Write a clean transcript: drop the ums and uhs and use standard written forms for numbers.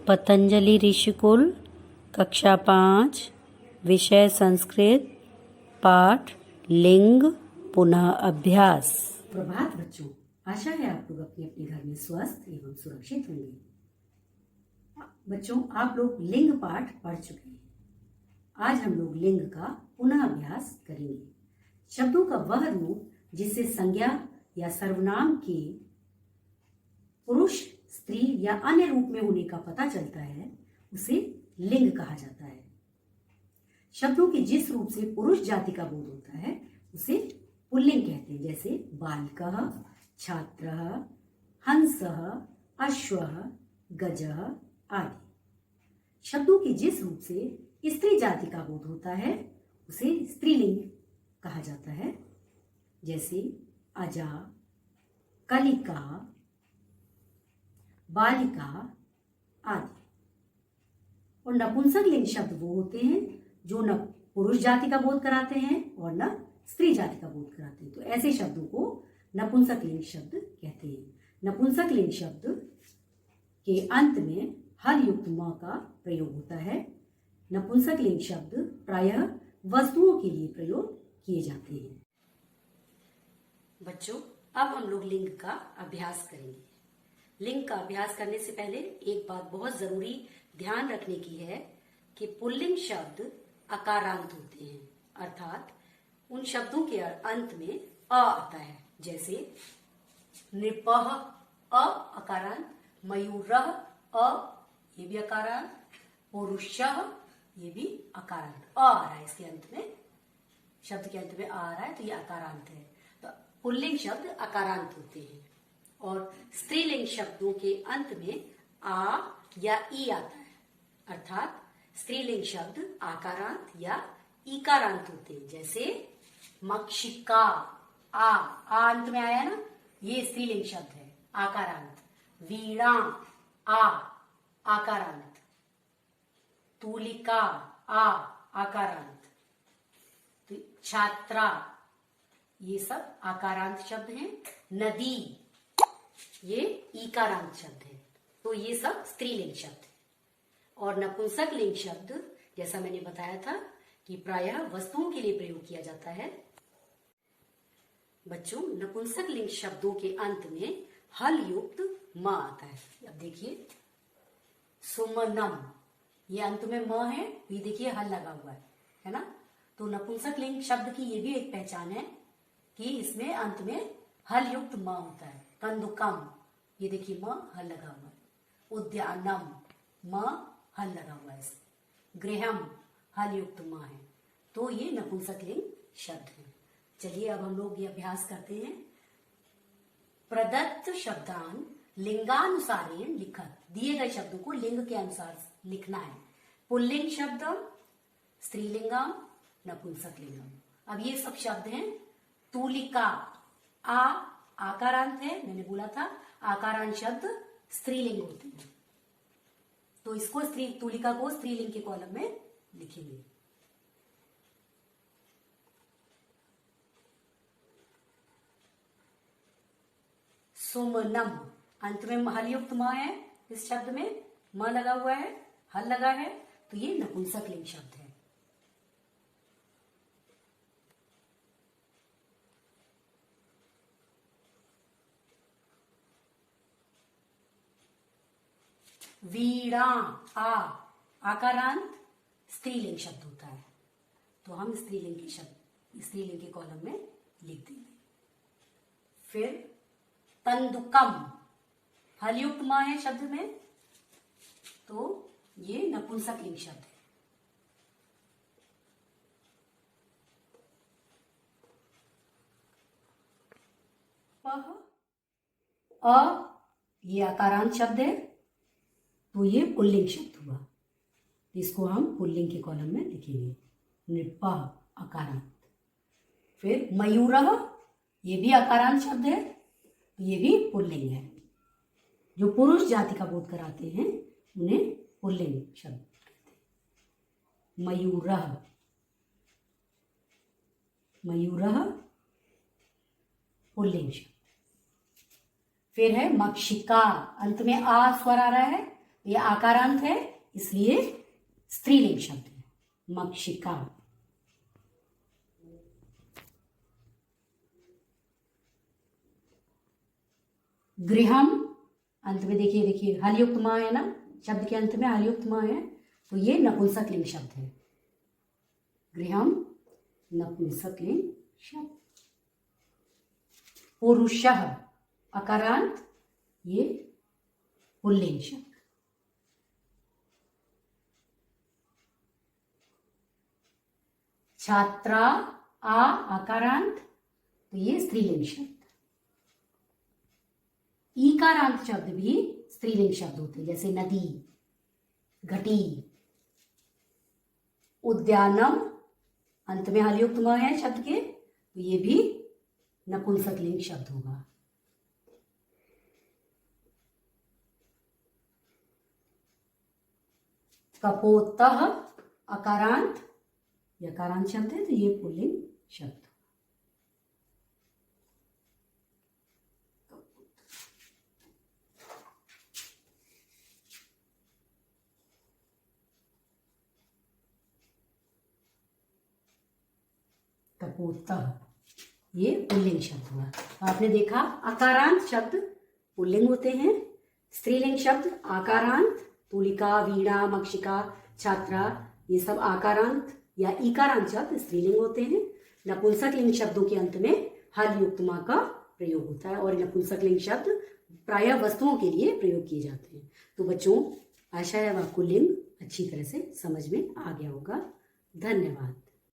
पतंजलि ऋषिकुल कक्षा 5 विषय संस्कृत पाठ लिंग पुनः अभ्यास। प्रभात बच्चों, आशा है आप लोग अपने अपने घर में स्वस्थ एवं सुरक्षित होंगे। बच्चों, आप लोग लिंग पाठ पढ़ चुके हैं। आज हम लोग लिंग का पुनः अभ्यास करेंगे। शब्दों का वह रूप जिससे संज्ञा या सर्वनाम के पुरुष, स्त्री या अन्य रूप में होने का पता चलता है उसे लिंग कहा जाता है। शब्दों के जिस रूप से पुरुष जाति का बोध होता है उसे पुल्लिंग कहते हैं, जैसे बालिकः, छात्रः, हंसः, अश्वः, गजः आदि। शब्दों के जिस रूप से स्त्री जाति का बोध होता है उसे स्त्रीलिंग कहा जाता है, जैसे अजा, कलिका, बालिका आदि। और नपुंसक लिंग शब्द वो होते हैं जो न पुरुष जाति का बोध कराते हैं और न स्त्री जाति का बोध कराते हैं। तो ऐसे शब्दों को नपुंसक लिंग शब्द कहते हैं। नपुंसक लिंग शब्द के अंत में हल युक्त म का प्रयोग होता है। नपुंसक लिंग शब्द प्रायः वस्तुओं के लिए प्रयोग किए जाते हैं। बच्चों, अब हम लोग लिंग का अभ्यास करेंगे। लिंग का अभ्यास करने से पहले एक बात बहुत जरूरी ध्यान रखने की है कि पुल्लिंग शब्द अकारांत होते हैं, अर्थात उन शब्दों के अंत में अ आता है, जैसे नृपः अ अकारांत, मयूरः अ ये भी अकारांत, पुरुषः ये भी अकारांत। अ आ रहा है इसके अंत में, शब्द के अंत में आ रहा है तो ये अकारांत है। तो पुल्लिंग शब्द अकारांत होते हैं। और स्त्रीलिंग शब्दों के अंत में आ या ई आता है, अर्थात स्त्रीलिंग शब्द आकारांत या ईकारांत होते हैं, जैसे मक्षिका आ अंत में आया ना, ये स्त्रीलिंग शब्द है आकारांत। वीणा आ आकारांत, तूलिका आ आकारांत, तो छात्रा ये सब आकारांत शब्द हैं। नदी ये ईकारांत शब्द है। तो ये सब स्त्रीलिंग शब्द है। और नपुंसक लिंग शब्द जैसा मैंने बताया था कि प्रायः वस्तुओं के लिए प्रयोग किया जाता है। बच्चों, नपुंसक लिंग शब्दों के अंत में हल युक्त म आता है। अब देखिए, सुमनम ये अंत में म है, ये देखिए हल लगा हुआ है ना। तो नपुंसक लिंग शब्द की ये भी एक पहचान है कि इसमें अंत में हल युक्त म होता है। कंदुकम ये देखिए म हल लगा हुआ है। उद्यानम म हल लगा हुआ है। गृहम हल युक्त म है। तो ये नपुंसक लिंग शब्द है। चलिए अब हम लोग ये अभ्यास करते हैं। प्रदत्त शब्दान लिंगानुसारेण लिखत, दिए गए शब्दों को लिंग के अनुसार लिखना है। पुल्लिंग शब्द, स्त्रीलिंगम, नपुंसक लिंगम। अब ये सब शब्द हैं। तूलिका आ आकारांत है, मैंने बोला था आकारांत शब्द स्त्रीलिंग होते हैं, तो इसको तूलिका को स्त्रीलिंग के कॉलम में लिखेंगे। सुमनम अंत में हल युक्त म है, इस शब्द में म लगा हुआ है, हल लगा है, तो ये नपुंसक लिंग शब्द है। वीणा आ आकारांत स्त्रीलिंग शब्द होता है, तो हम स्त्रीलिंग के कॉलम में लिख देंगे। फिर तंदुकम हल युक्त म है शब्द में, तो ये नपुंसक लिंग शब्द है। अ ये आकारांत शब्द है, तो ये पुल्लिंग शब्द हुआ, इसको हम पुल्लिंग के कॉलम में लिखेंगे। नृपः अकारांत। फिर मयूरः ये भी अकारांत शब्द है, तो ये भी पुल्लिंग है। जो पुरुष जाति का बोध कराते हैं उन्हें पुल्लिंग शब्द कहते हैं। मयूरः, मयूरः पुल्लिंग शब्द। फिर है मक्षिका, अंत में आ स्वर आ रहा है, ये आकारांत है, इसलिए स्त्रीलिंग शब्द है। मक्षिका। गृहम, अंत में देखिए हलयुक्त मां है ना, शब्द के अंत में हलयुक्त मां है, तो ये नपुंसकलिंग शब्द है। गृहम नपुंसकलिंग शब्द। पुरुषः अकारांत, ये पुल्लिंग शब्द। छात्रा आ आकारांत, तो ये स्त्रीलिंग शब्द। ईकारांत शब्द भी स्त्रीलिंग शब्द होते हैं, जैसे नदी, घटी। उद्यानम, अंत में हलयुक्त म है शब्द के, तो ये भी नपुंसकलिंग शब्द होगा। कपोतः अकारांत, ये अकारांत शब्द है, तो ये पुल्लिंग शब्द। कपोतः ये पुल्लिंग शब्द हुआ। तो आपने देखा अकारांत शब्द पुल्लिंग होते हैं, स्त्रीलिंग शब्द आकारांत, तुलिका, वीणा, मक्षिका, छात्रा, ये सब आकारांत या इकारांत शब्द स्त्रीलिंग होते हैं। नपुंसकलिंग शब्दों के अंत में हल युक्त मां का प्रयोग होता है, और नपुंसकलिंग शब्द प्रायः वस्तुओं के लिए प्रयोग किए जाते हैं। तो बच्चों, आशा है आपको लिंग अच्छी तरह से समझ में आ गया होगा। धन्यवाद।